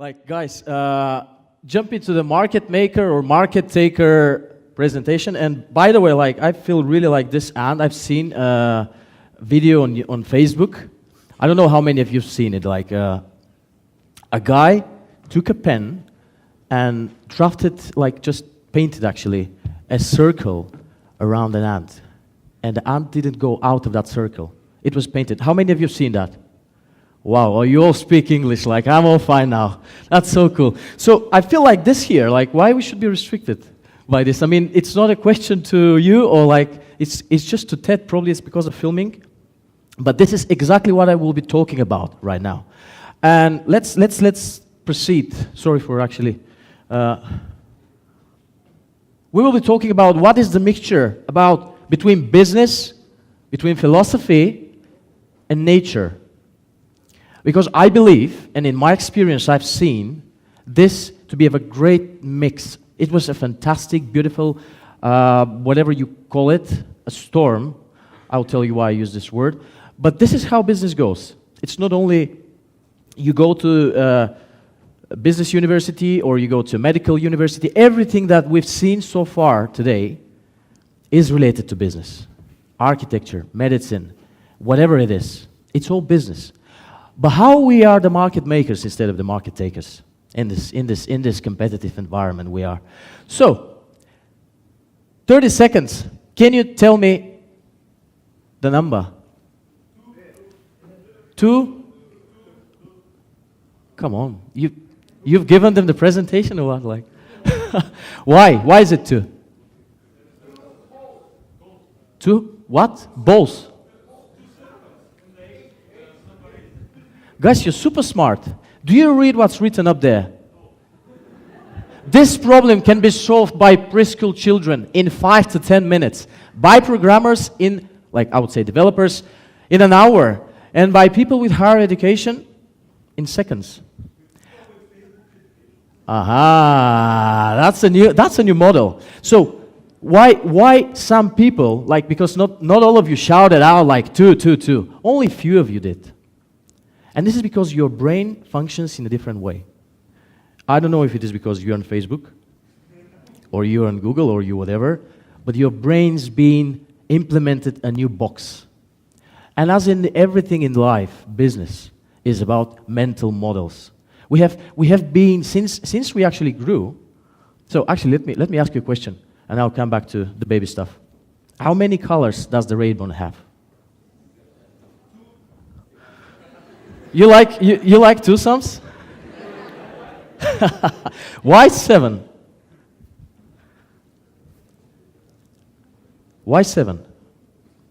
Like, guys, jump into the market maker or market taker presentation. And by the way, like, I feel really like this, and I've seen a video on Facebook. I don't know how many of you've seen it. Like, a guy took a pen and drafted, like, just painted actually, a circle around an ant. And the ant didn't go out of that circle. It was painted. How many of you have seen that? Wow, well, you all speak English, like, I'm all fine now. That's so cool. So I feel like this here, like, why we should be restricted by this? I mean, it's not a question to you, or like, it's just to TED, probably it's because of filming. But this is exactly what I will be talking about right now. And let's proceed. Sorry for actually. We will be talking about what is the mixture between business, between philosophy, and nature. Because I believe, and in my experience I've seen, this to be of a great mix. It was a fantastic, beautiful, whatever you call it, a storm. I'll tell you why I use this word. But this is how business goes. It's not only you go to a business university or you go to a medical university. Everything that we've seen so far today is related to business. Architecture, medicine, whatever it is. It's all business. But how we are the market makers instead of the market takers in this competitive environment we are. So, 30 seconds. Can you tell me the number? 2? Come on. You've given them the presentation or what? Like, why? Why is it 2? 2? What? Balls. Guys, you're super smart. Do you read what's written up there? This problem can be solved by preschool children in 5 to 10 minutes, by programmers in, like I would say developers, in an hour, and by people with higher education in seconds. Aha, that's a new model. So why some people, like, because not all of you shouted out like 2, 2, 2. Only few of you did. And this is because your brain functions in a different way. I don't know if it is because you're on Facebook, or you're on Google, or you whatever, but your brain's been implemented a new box. And as in everything in life, business is about mental models. We have been, since we actually grew, so actually let me ask you a question, and I'll come back to the baby stuff. How many colors does the rainbow have? You like two sums? Why 7? Why 7?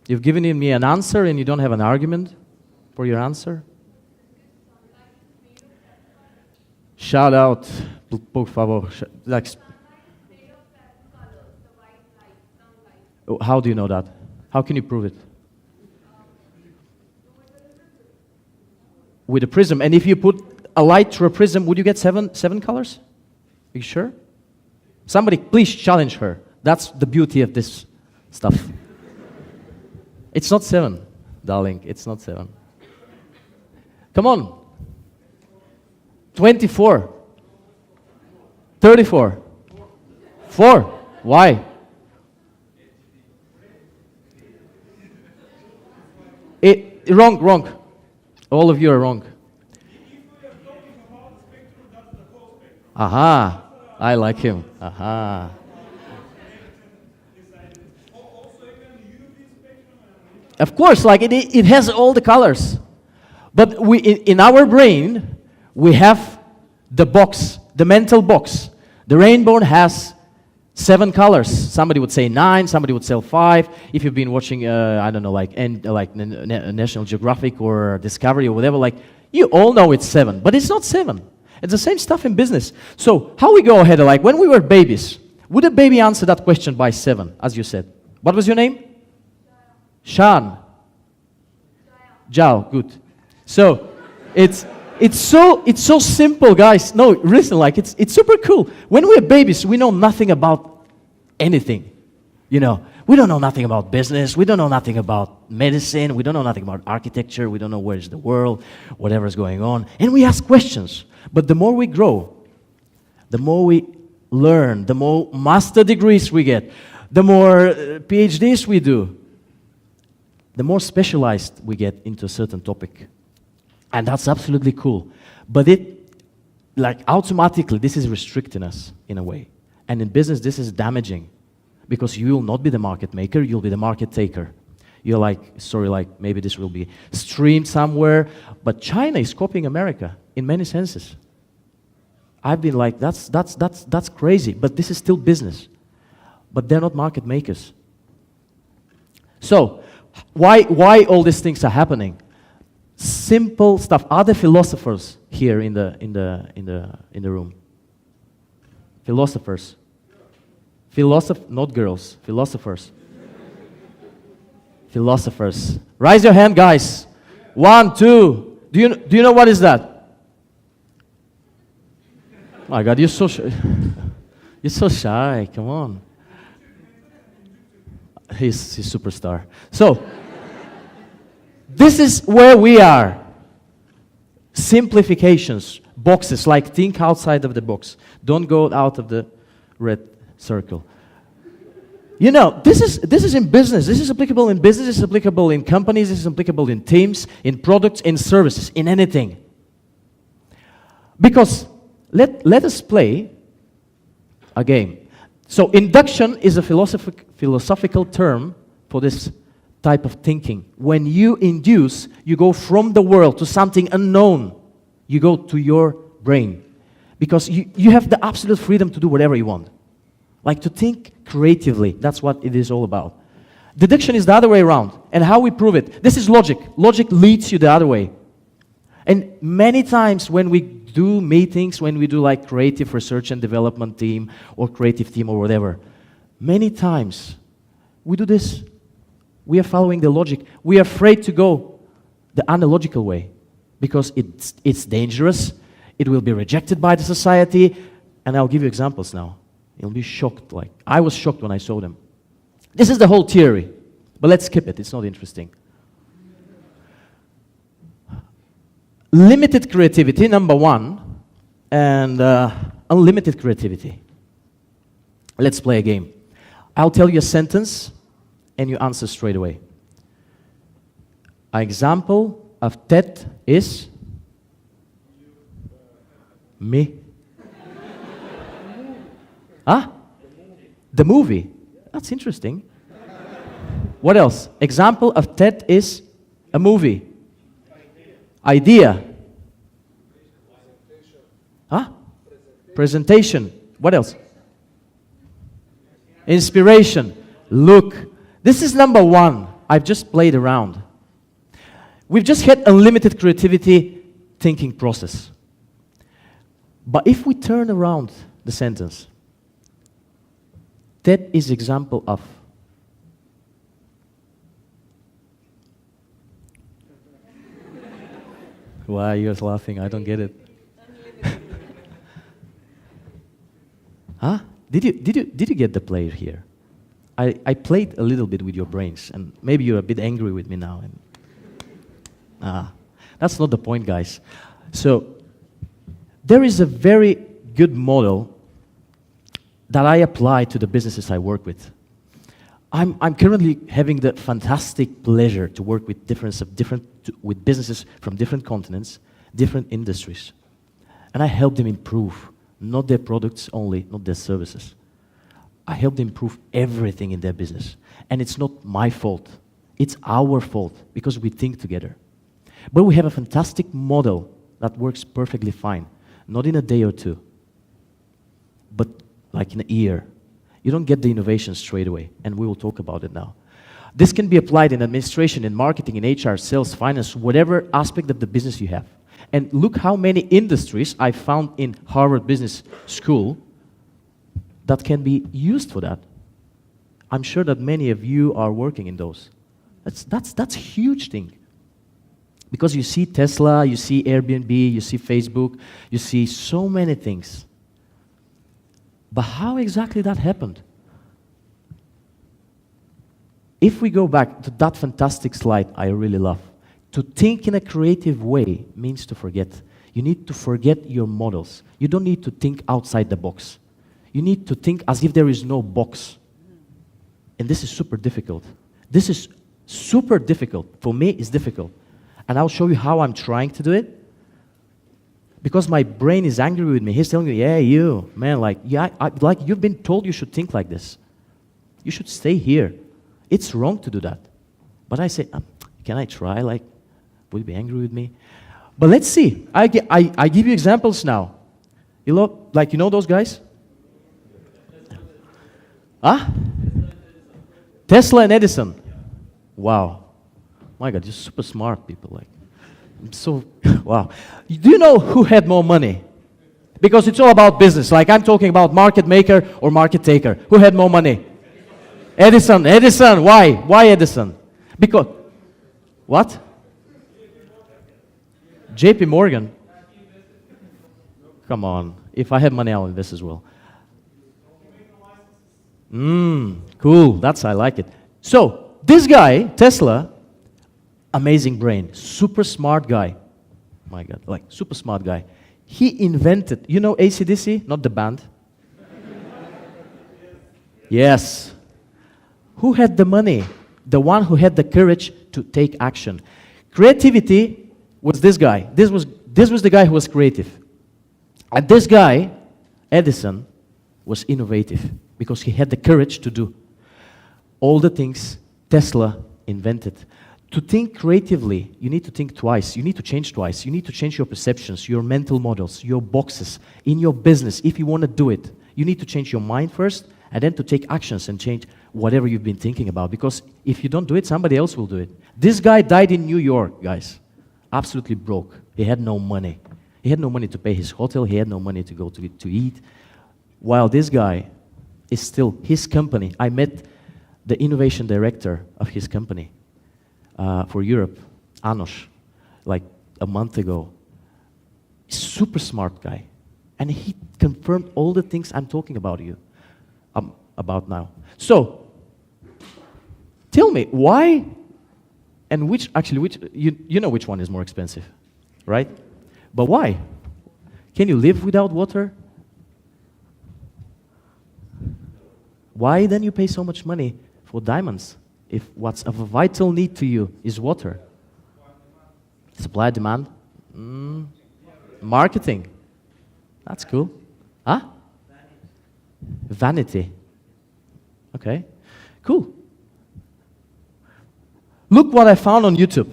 You've given me an answer and you don't have an argument for your answer? Shout out, por favor. Like, how do you know that? How can you prove it? With a prism. And if you put a light through a prism, would you get seven colors? Are you sure? Somebody please challenge her. That's the beauty of this stuff. It's not 7, darling. It's not 7. Come on. 24. 34. 4. Why? Wrong. All of you are wrong. Aha, I like him. Aha. Of course, like it has all the colors. But in our brain, we have the box, the mental box. The rainbow has 7 colors. Somebody would say 9, somebody would say 5. If you've been watching, I don't know, like National Geographic or Discovery or whatever, like, you all know it's 7, but it's not 7. It's the same stuff in business. So how we go ahead, like when we were babies, would a baby answer that question by 7, as you said? What was your name? Shan. Jao, good. So it's so simple, guys. No, listen, like it's super cool. When we're babies, we know nothing about anything. You know, we don't know nothing about business. We don't know nothing about medicine. We don't know nothing about architecture. We don't know where's the world, whatever's going on. And we ask questions. But the more we grow, the more we learn, the more master degrees we get, the more PhDs we do, the more specialized we get into a certain topic. And that's absolutely cool. But automatically, this is restricting us in a way. And in business, this is damaging. Because you will not be the market maker, you'll be the market taker. You're maybe this will be streamed somewhere. But China is copying America in many senses. I've been like, that's crazy. But this is still business. But they're not market makers. So, why all these things are happening? Simple stuff. Are there philosophers here in the room? Philosophers. Not girls. Philosophers. Philosophers. Raise your hand, guys. 1, 2. Do you know what is that? My God, you're so shy. You're so shy. Come on. He's a superstar. So, this is where we are. Simplifications, boxes, like think outside of the box. Don't go out of the red circle. You know, this is in business. This is applicable in business. This is applicable in companies. This is applicable in teams, in products, in services, in anything. Because let us play a game. So induction is a philosophical term for this type of thinking. When you induce, you go from the world to something unknown. You go to your brain. Because you have the absolute freedom to do whatever you want. Like to think creatively. That's what it is all about. Deduction is the other way around. And how we prove it? This is logic. Logic leads you the other way. And many times when we do meetings, when we do like creative research and development team or creative team or whatever, many times we do this. We are following the logic. We are afraid to go the analogical way because it's dangerous. It will be rejected by the society. And I'll give you examples now. You'll be shocked. Like I was shocked when I saw them. This is the whole theory. But let's skip it. It's not interesting. Limited creativity, number one, and unlimited creativity. Let's play a game. I'll tell you a sentence, and you answer straight away. An example of TED is me. Huh? The movie. That's interesting. What else? Example of TED is a movie. Idea. Huh? Presentation. What else? Inspiration. Look. This is number one. I've just played around. We've just had unlimited creativity thinking process. But if we turn around the sentence, that is example of. Why are you guys laughing? I don't get it. Huh? Did you get the play here? I played a little bit with your brains, and maybe you're a bit angry with me now. That's not the point, guys. So there is a very good model that I apply to the businesses I work with. I'm currently having the fantastic pleasure to work with with businesses from different continents, different industries. And I help them improve, not their products only, not their services. I help them improve everything in their business. And it's not my fault. It's our fault because we think together. But we have a fantastic model that works perfectly fine. Not in a day or two, but like in a year. You don't get the innovation straight away, and we will talk about it now. This can be applied in administration, in marketing, in HR, sales, finance, whatever aspect of the business you have. And look how many industries I found in Harvard Business School that can be used for that. I'm sure that many of you are working in those. That's a huge thing. Because you see Tesla, you see Airbnb, you see Facebook, you see so many things. But how exactly that happened? If we go back to that fantastic slide I really love, to think in a creative way means to forget. You need to forget your models. You don't need to think outside the box. You need to think as if there is no box. And this is super difficult. This is super difficult. For me, it's difficult. And I'll show you how I'm trying to do it. Because my brain is angry with me. He's telling me, yeah, you, man, like, yeah, like you've been told you should think like this. You should stay here. It's wrong to do that. But I say, can I try? Like, will you be angry with me? But let's see. I give you examples now. You know, like, you know those guys? Huh? Tesla and Edison. Wow. My God, you're super smart people. Like, so, wow. Do you know who had more money? Because it's all about business. Like, I'm talking about market maker or market taker. Who had more money? Edison. Edison. Why? Why Edison? Because, what? JP Morgan. Come on. If I have money, I'll invest as well. Cool. I like it. So, this guy, Tesla, amazing brain, super smart guy. My God, like super smart guy. He invented, you know AC/DC? Not the band. Yes. Who had the money? The one who had the courage to take action. Creativity was this guy. This was the guy who was creative. And this guy, Edison, was innovative because he had the courage to do all the things Tesla invented. To think creatively, you need to think twice. You need to change twice. You need to change your perceptions, your mental models, your boxes. In your business, if you want to do it, you need to change your mind first and then to take actions and change whatever you've been thinking about. Because if you don't do it, somebody else will do it. This guy died in New York, guys. Absolutely broke. He had no money. He had no money to pay his hotel. He had no money to go to eat. While this guy is still his company. I met the innovation director of his company for Europe, Anos, like a month ago. Super smart guy. And he confirmed all the things I'm talking about about now. So, tell me, why and which you know which one is more expensive, right? But why? Can you live without water? Why then you pay so much money for diamonds if what's of a vital need to you is water? Supply, demand? Marketing. That's cool. Huh? Vanity. Okay, cool. Look what I found on YouTube.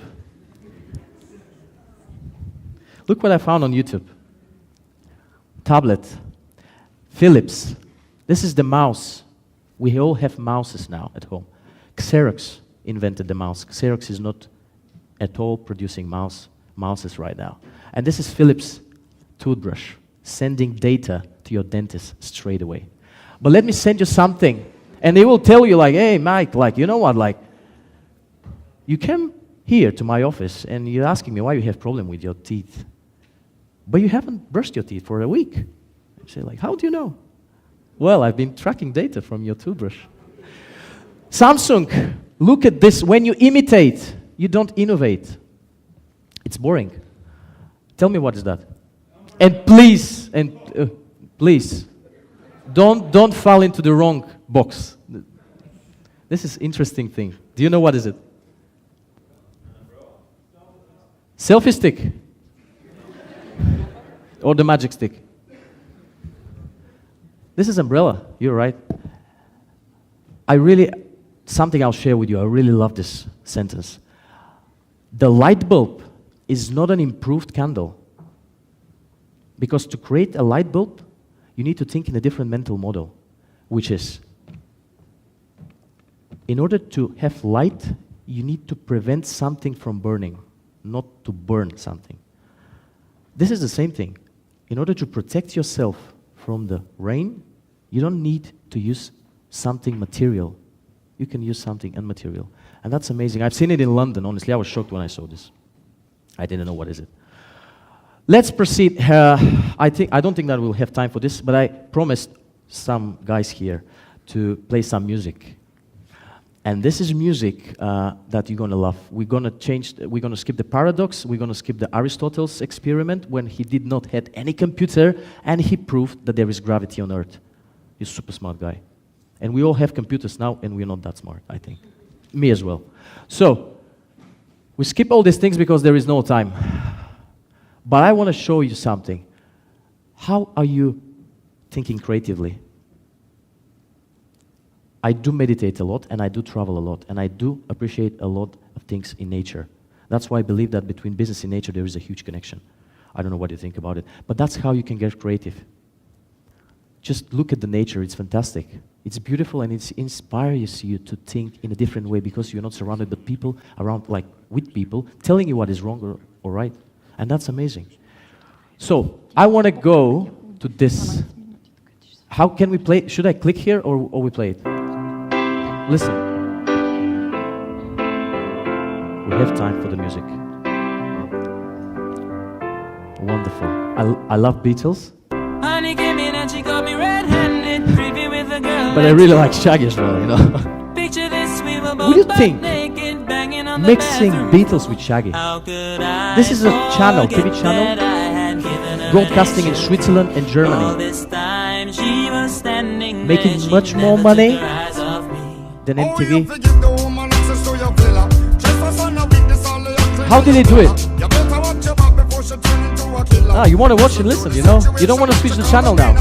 Look what I found on YouTube. Tablet. Philips. This is the mouse. We all have mouses now at home. Xerox invented the mouse. Xerox is not at all producing mouses right now. And this is Philips toothbrush, sending data to your dentist straight away. But let me send you something. And they will tell you like, hey, Mike, like, you know what, like, you came here to my office and you're asking me why you have problem with your teeth. But you haven't brushed your teeth for a week. I say like, how do you know? Well, I've been tracking data from your toothbrush. Samsung, look at this. When you imitate, you don't innovate. It's boring. Tell me what is that? And please, please, don't fall into the wrong box. This is interesting thing. Do you know what is it? Selfie stick. Or the magic stick. This is umbrella. You're right. Something I'll share with you. I really love this sentence. The light bulb is not an improved candle. Because to create a light bulb, you need to think in a different mental model, which is, in order to have light, you need to prevent something from burning, not to burn something. This is the same thing. In order to protect yourself from the rain, you don't need to use something material. You can use something immaterial. And that's amazing. I've seen it in London, honestly. I was shocked when I saw this. I didn't know what is it. Let's proceed. I don't think that we'll have time for this, but I promised some guys here to play some music. And this is music that you're gonna love. We're gonna skip the paradox, we're gonna skip the Aristotle's experiment when he did not have any computer and he proved that there is gravity on Earth. He's a super smart guy. And we all have computers now and we're not that smart, I think. Me as well. So, we skip all these things because there is no time. But I wanna show you something. How are you thinking creatively? I do meditate a lot, and I do travel a lot, and I do appreciate a lot of things in nature. That's why I believe that between business and nature there is a huge connection. I don't know what you think about it, but that's how you can get creative. Just look at the nature, it's fantastic. It's beautiful and it inspires you to think in a different way because you're not surrounded by people around, like with people, telling you what is wrong or right. And that's amazing. So, I want to go to this. How can we play? Should I click here or we play it? Listen. We have time for the music. Wonderful. I love Beatles. But I really like Shaggy as well, you know. What do you think? Mixing Beatles with Shaggy. This is a channel, TV channel, broadcasting in Switzerland and Germany. Making much more money than MTV. How did they do it? Ah, you want to watch and listen, you know? You don't want to switch the channel now.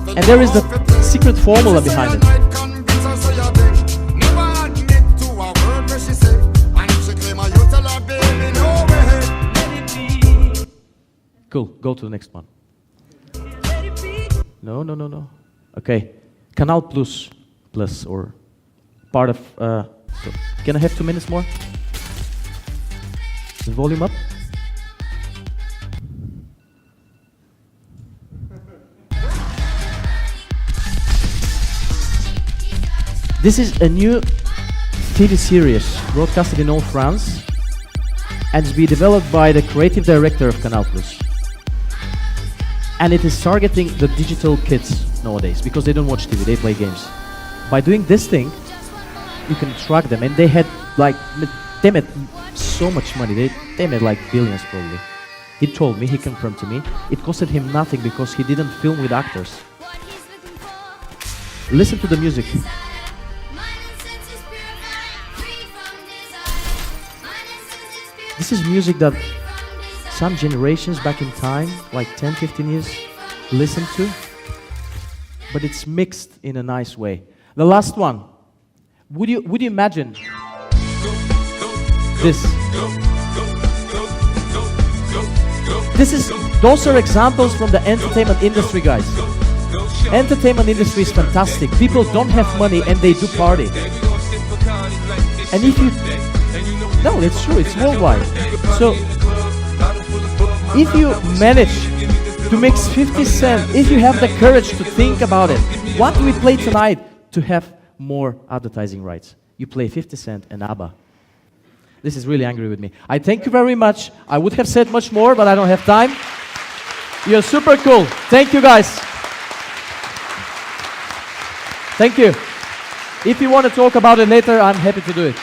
And there is the secret formula behind it. Cool, go to the next one. No. Okay, Canal Plus, or part of, so can I have 2 minutes more? The volume up? This is a new TV series broadcasted in all France and it's being developed by the creative director of Canal Plus. And it is targeting the digital kids nowadays because they don't watch TV, they play games. By doing this thing, you can track them and they made so much money, they made like billions probably. He told me, he confirmed to me, it costed him nothing because he didn't film with actors. Listen to the music. This is music that some generations back in time, like 10, 15 years, listened to, but it's mixed in a nice way. The last one, would you imagine this? Those are examples from the entertainment industry, guys. Entertainment industry is fantastic. People don't have money and they do party. And if you... No, it's true, it's worldwide. So, if you manage to mix 50 Cent, if you have the courage to think about it, what do we play tonight to have more advertising rights? You play 50 Cent and ABBA. This is really angry with me. I thank you very much. I would have said much more, but I don't have time. You're super cool. Thank you, guys. Thank you. If you want to talk about it later, I'm happy to do it.